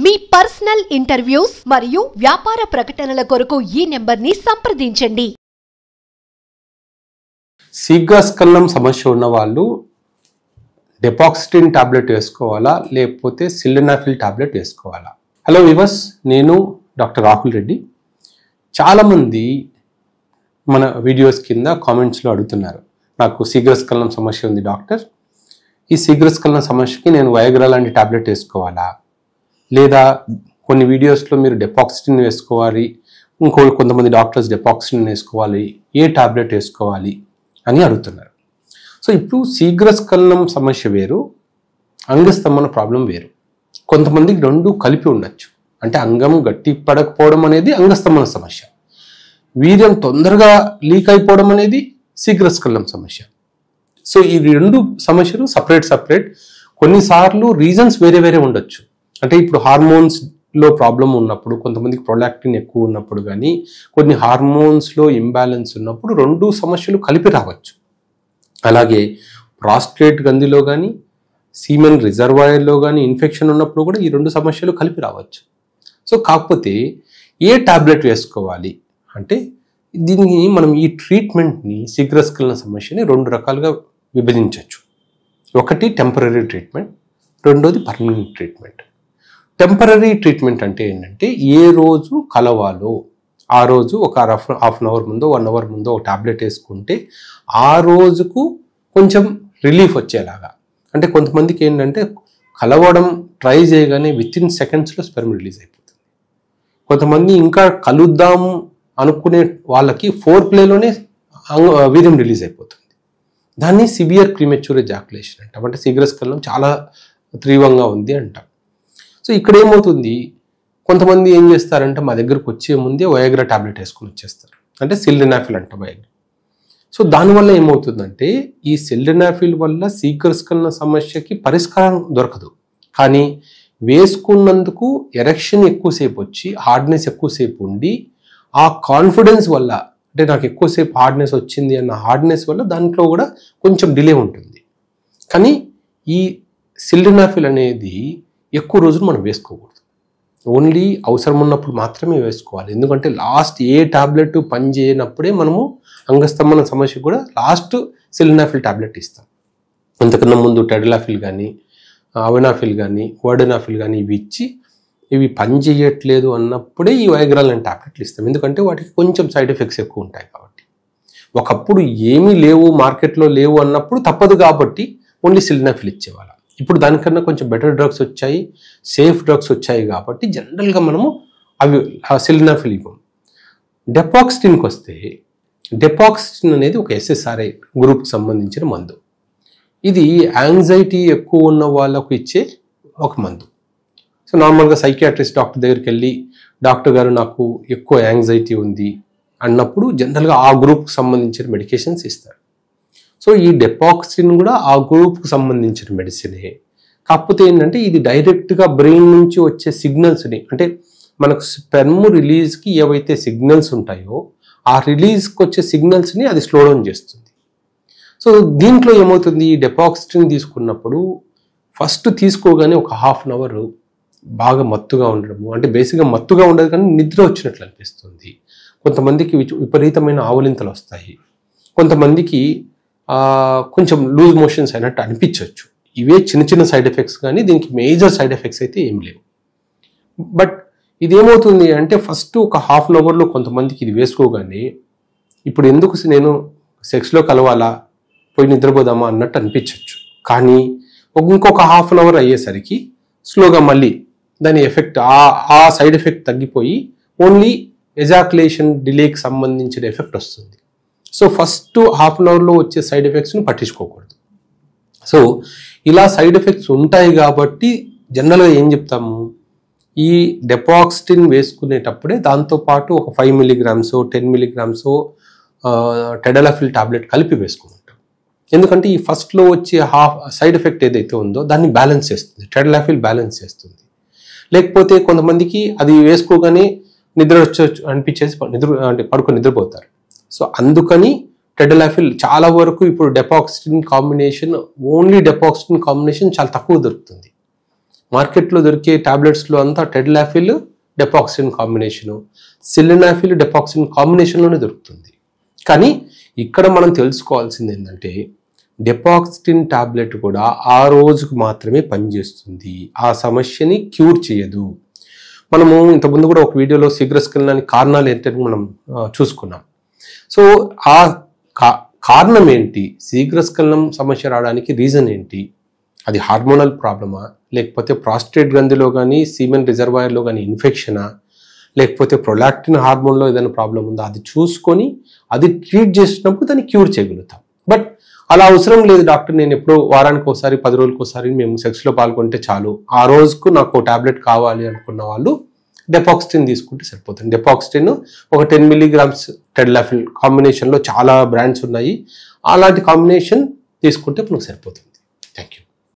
మీ personal interviews మరియు వ్యాపార ప్రకటనల కొరకు ఈ నెంబర్ని సంప్రదించండి. శీఘ్రస్ఖలనం సమస్య ఉన్న వాళ్ళు డెపాక్సిటిన్ టాబ్లెట్ వేసుకోవాలా లేకపోతే సిల్డెనాఫిల్ టాబ్లెట్ వేసుకోవాలా? హలో వివర్స్, నేను డాక్టర్ రాహుల్ రెడ్డి. చాలామంది మన వీడియోస్ కింద కామెంట్స్లో అడుగుతున్నారు, నాకు శీఘ్రస్ఖలనం సమస్య ఉంది డాక్టర్, ఈ శీఘ్రస్ఖలనం సమస్యకి నేను వయాగ్రా లాంటి టాబ్లెట్ వేసుకోవాలా, లేదా కొన్ని వీడియోస్లో మీరు డెపాక్సిటిన్ వేసుకోవాలి, కొంతమంది డాక్టర్స్ డెపాక్సిటిన్ వేసుకోవాలి, ఏ టాబ్లెట్ వేసుకోవాలి అని అడుగుతున్నారు. సో ఇప్పుడు శీఘ్రస్ఖలనం సమస్య వేరు, అంగస్తంభన ప్రాబ్లం వేరు. కొంతమందికి రెండు కలిపి ఉండొచ్చు. అంటే అంగం గట్టి పడకపోవడం అనేది అంగస్తంభన సమస్య, వీర్యం తొందరగా లీక్ అయిపోవడం అనేది శీఘ్రస్ఖలనం సమస్య. సో ఈ రెండు సమస్యలు సపరేట్. కొన్నిసార్లు రీజన్స్ వేరే వేరే ఉండొచ్చు. అంటే ఇప్పుడు హార్మోన్స్లో ప్రాబ్లం ఉన్నప్పుడు, కొంతమందికి ప్రొలాక్టిన్ ఎక్కువ ఉన్నప్పుడు, కానీ కొన్ని హార్మోన్స్లో ఇంబ్యాలెన్స్ ఉన్నప్పుడు రెండు సమస్యలు కలిపి రావచ్చు. అలాగే ప్రాస్టేట్ గంధిలో కానీ సీమెన్ రిజర్వాయర్లో కానీ ఇన్ఫెక్షన్ ఉన్నప్పుడు కూడా ఈ రెండు సమస్యలు కలిపి రావచ్చు. సో కాకపోతే ఏ టాబ్లెట్ వేసుకోవాలి అంటే, దీనికి మనం ఈ ట్రీట్మెంట్ని శీఘ్రస్ఖలన సమస్యని రెండు రకాలుగా విభజించవచ్చు. ఒకటి టెంపరరీ ట్రీట్మెంట్, రెండోది పర్మనెంట్ ట్రీట్మెంట్. టెంపరరీ ట్రీట్మెంట్ అంటే ఏంటంటే, ఏ రోజు కలవాలో ఆ రోజు ఒక హాఫ్ అన్ అవర్ ముందో 1 అవర్ ముందో ఒక టాబ్లెట్ వేసుకుంటే ఆ రోజుకు కొంచెం రిలీఫ్ వచ్చేలాగా. అంటే కొంతమందికి ఏంటంటే కలవడం ట్రై చేయగానే వితిన్ సెకండ్స్లో స్పెర్మ్ రిలీజ్ అయిపోతుంది. కొంతమంది ఇంకా కలుద్దాము అనుకునే వాళ్ళకి 4 వీర్యం రిలీజ్ అయిపోతుంది. దాన్ని సివియర్ ప్రీమెచ్యూర్ ఎజాకులేషన్ అంటాం. అంటే శీఘ్రస్ఖలనం చాలా తీవ్రంగా ఉంది అంటాం. సో ఇక్కడ ఏమవుతుంది, కొంతమంది ఏం చేస్తారంటే మా దగ్గరకు వచ్చే ముందే వయాగ్రా టాబ్లెట్ వేసుకుని వచ్చేస్తారు. అంటే సిల్డెనాఫిల్ అంటాం వయాగ్రా. సో దానివల్ల ఏమవుతుందంటే, ఈ సిల్డెనాఫిల్ వల్ల శీఘ్రస్ఖలన సమస్యకి పరిష్కారం దొరకదు, కానీ వేసుకున్నందుకు ఎరెక్షన్ ఎక్కువసేపు వచ్చి హార్డ్నెస్ ఎక్కువసేపు ఉండి ఆ కాన్ఫిడెన్స్ వల్ల, అంటే నాకు ఎక్కువసేపు హార్డ్నెస్ వచ్చింది అన్న హార్డ్నెస్ వల్ల దాంట్లో కూడా కొంచెం డిలే ఉంటుంది. కానీ ఈ సిల్డెనాఫిల్ అనేది ఎక్కువ రోజులు మనం వేసుకోకూడదు. ఓన్లీ అవసరం ఉన్నప్పుడు మాత్రమే వేసుకోవాలి. ఎందుకంటే లాస్ట్ ఏ టాబ్లెట్ పని చేయనప్పుడే మనము అంగస్తంభన సమస్య కూడా లాస్ట్ సిల్డెనాఫిల్ టాబ్లెట్ ఇస్తాం. అంతకన్నా ముందు టెడలాఫిల్ కానీ అవెనాఫిల్ కానీ వర్డెనాఫిల్ కానీ ఇవి ఇచ్చి ఇవి పని చేయట్లేదు అన్నప్పుడే ఈ వయాగ్రా లాంటి టాబ్లెట్లు ఇస్తాం. ఎందుకంటే వాటికి కొంచెం సైడ్ ఎఫెక్ట్స్ ఎక్కువ ఉంటాయి కాబట్టి. ఒకప్పుడు ఏమీ లేవు, మార్కెట్లో లేవు అన్నప్పుడు తప్పదు కాబట్టి ఓన్లీ సిల్డెనాఫిల్ ఇచ్చేవాళ్ళం. ఇప్పుడు దానికన్నా కొంచెం బెటర్ డ్రగ్స్ వచ్చాయి, సేఫ్ డ్రగ్స్ వచ్చాయి కాబట్టి జనరల్గా మనము అవి సిల్డెనాఫిల్ ఇవ్వం. డెపాక్సిటిన్కి వస్తే, డెపాక్సిటిన్ అనేది ఒక SSRI గ్రూప్కి సంబంధించిన మందు. ఇది యాంగ్జైటీ ఎక్కువ ఉన్న వాళ్ళకు ఇచ్చే ఒక మందు. సో నార్మల్గా సైకియాట్రిస్ట్ డాక్టర్ దగ్గరికి వెళ్ళి, డాక్టర్ గారు నాకు ఎక్కువ యాంగ్జైటీ ఉంది అన్నప్పుడు జనరల్గా ఆ గ్రూప్కి సంబంధించిన మెడికేషన్స్ ఇస్తారు. సో ఈ డెపాక్సిటిన్ కూడా ఆ గ్రూప్కి సంబంధించిన మెడిసినే. కాకపోతే ఏంటంటే ఇది డైరెక్ట్గా బ్రెయిన్ నుంచి వచ్చే సిగ్నల్స్ని, అంటే మనకు స్పెర్మ్ రిలీజ్కి ఏవైతే సిగ్నల్స్ ఉంటాయో ఆ రిలీజ్కి వచ్చే సిగ్నల్స్ని అది స్లో డౌన్ చేస్తుంది. సో దీంట్లో ఏమవుతుంది, ఈ డెపాక్సిటిన్ తీసుకున్నప్పుడు ఫస్ట్ తీసుకోగానే ఒక హాఫ్ అన్ అవర్ బాగా మత్తుగా ఉండడము, అంటే బేసిక్గా మత్తుగా ఉండదు కానీ నిద్ర వచ్చినట్లు అనిపిస్తుంది. కొంతమందికి విపరీతమైన ఆవలింతలు వస్తాయి, కొంతమందికి కొంచెం లూజ్ మోషన్స్ అయినట్టు అనిపించవచ్చు. ఇవే చిన్న సైడ్ ఎఫెక్ట్స్, కానీ దీనికి మేజర్ సైడ్ ఎఫెక్ట్స్ అయితే ఏం లేవు. బట్ ఇదేమవుతుంది అంటే, ఫస్ట్ ఒక హాఫ్ అన్ అవర్లో కొంతమందికి ఇది వేసుకోగానే ఇప్పుడు ఎందుకు నేను సెక్స్లో కలవాలా, పోయి నిద్రపోదామా అన్నట్టు అనిపించవచ్చు. కానీ ఇంకొక హాఫ్ అన్ అవర్ అయ్యేసరికి స్లోగా మళ్ళీ దాని ఎఫెక్ట్, ఆ సైడ్ ఎఫెక్ట్ తగ్గిపోయి ఓన్లీ ఎజాకులేషన్ డిలేకి సంబంధించిన ఎఫెక్ట్ వస్తుంది. సో ఫస్ట్ హాఫ్ అన్ అవర్లో వచ్చే సైడ్ ఎఫెక్ట్స్ని పట్టించుకోకూడదు. సో ఇలా సైడ్ ఎఫెక్ట్స్ ఉంటాయి కాబట్టి జనరల్గా ఏం చెప్తాము, ఈ డెపాక్సిటిన్ వేసుకునేటప్పుడే దాంతోపాటు ఒక 5 mg 10 mg టెడలాఫిల్ టాబ్లెట్ కలిపి వేసుకుంటాం. ఎందుకంటే ఈ ఫస్ట్లో వచ్చే సైడ్ ఎఫెక్ట్ ఏదైతే ఉందో దాన్ని బ్యాలెన్స్ చేస్తుంది, టెడలాఫిల్ బ్యాలెన్స్ చేస్తుంది. లేకపోతే కొంతమందికి అది వేసుకోగానే నిద్ర వచ్చి అనిపించేసి పడుకొని నిద్రపోతారు. సో అందుకని టెడలాఫిల్ చాలా వరకు ఇప్పుడు డెపాక్సిటిన్ కాంబినేషన్, ఓన్లీ డెపాక్సిటిన్ కాంబినేషన్ చాలా తక్కువ దొరుకుతుంది. మార్కెట్లో దొరికే టాబ్లెట్స్లో అంతా టెడ్లాఫిల్ డెపాక్సిన్ కాంబినేషను, సిలినాఫిల్ డెపాక్సిన్ కాంబినేషన్లోనే దొరుకుతుంది. కానీ ఇక్కడ మనం తెలుసుకోవాల్సింది ఏంటంటే డెపాక్సిన్ టాబ్లెట్ కూడా ఆ రోజుకు మాత్రమే పనిచేస్తుంది, ఆ సమస్యని క్యూర్ చేయదు. మనము ఇంతకుముందు కూడా ఒక వీడియోలో శీఘ్రస్ఖలనానికి కారణాలు ఏంటని మనం చూసుకున్నాం. సో ఆ కారణం ఏంటి, శీఘ్రస్ఖలనం సమస్య రావడానికి రీజన్ ఏంటి, అది హార్మోనల్ ప్రాబ్లమా, లేకపోతే ప్రాస్టేట్ గ్రంథిలో కానీ సీమెన్ రిజర్వాయర్లో కానీ ఇన్ఫెక్షనా, లేకపోతే ప్రొలాక్టిన్ హార్మోన్లో ఏదైనా ప్రాబ్లం ఉందా, అది చూసుకొని అది ట్రీట్ చేసినప్పుడు దాన్ని క్యూర్ చేయగలుగుతాం. బట్ అలా అవసరం లేదు డాక్టర్, నేను ఎప్పుడో వారానికి ఒకసారి 10 రోజులకు ఒకసారి మేము సెక్స్లో పాల్గొంటే చాలు, ఆ రోజుకు నాకు టాబ్లెట్ కావాలి అనుకున్న వాళ్ళు డెపాక్సిన్ తీసుకుంటే సరిపోతుంది. డెపాక్సిన్ ఒక 10 mg టెడ్లాఫిల్ కాంబినేషన్లో చాలా బ్రాండ్స్ ఉన్నాయి, అలాంటి కాంబినేషన్ తీసుకుంటే మనకు సరిపోతుంది.